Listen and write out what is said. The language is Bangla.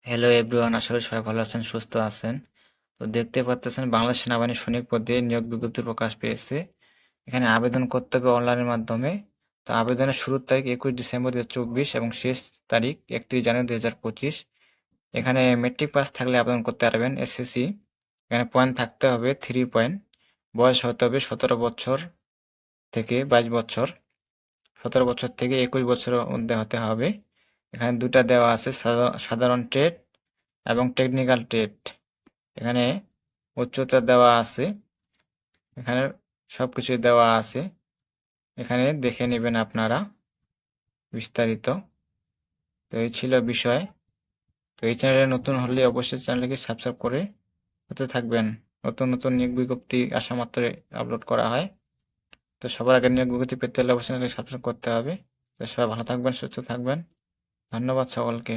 হ্যালো এভরিওয়ান, আশা করি সবাই ভালো আছেন, সুস্থ আছেন। তো দেখতে পাচ্ছেন বাংলাদেশ সেনাবাহিনীর সৈনিক পদে নিয়োগ বিজ্ঞপ্তি প্রকাশ পেয়েছে। এখানে আবেদন করতে হবে অনলাইনের মাধ্যমে। তো আবেদনের শুরুর তারিখ 21 ডিসেম্বর 2024 এবং শেষ তারিখ 31 জানুয়ারি 2025। এখানে মেট্রিক পাস থাকলে আবেদন করতে পারবেন। এসএসসি, এখানে পয়েন্ট থাকতে হবে 3 পয়েন্ট। বয়স হতে হবে 17 বছর থেকে 22 বছর, 17 বছর থেকে 21 বছরের মধ্যে হতে হবে। এখানে দুটা দেওয়া আছে, সাধারণ ট্রেড এবং টেকনিক্যাল ট্রেড। এখানে উচ্চতা দেওয়া আছে, এখানে সব কিছুই দেওয়া আছে। এখানে দেখে নেবেন আপনারা বিস্তারিত। তো এই ছিল বিষয়। তো এই চ্যানেলে নতুন হলে অবশ্যই চ্যানেলকে সাবস্ক্রাইব করে হতে থাকবেন। নতুন নতুন নিয়োগ বিজ্ঞপ্তি আসা মাত্রই আপলোড করা হয়। তো সবার আগে নিয়োগ বিজ্ঞপ্তি পেতে হলে অবশ্যই চ্যানেলকে সাবস্ক্রাইব করতে হবে। তো সবাই ভালো থাকবেন, সুস্থ থাকবেন। ধন্যবাদ সকলকে।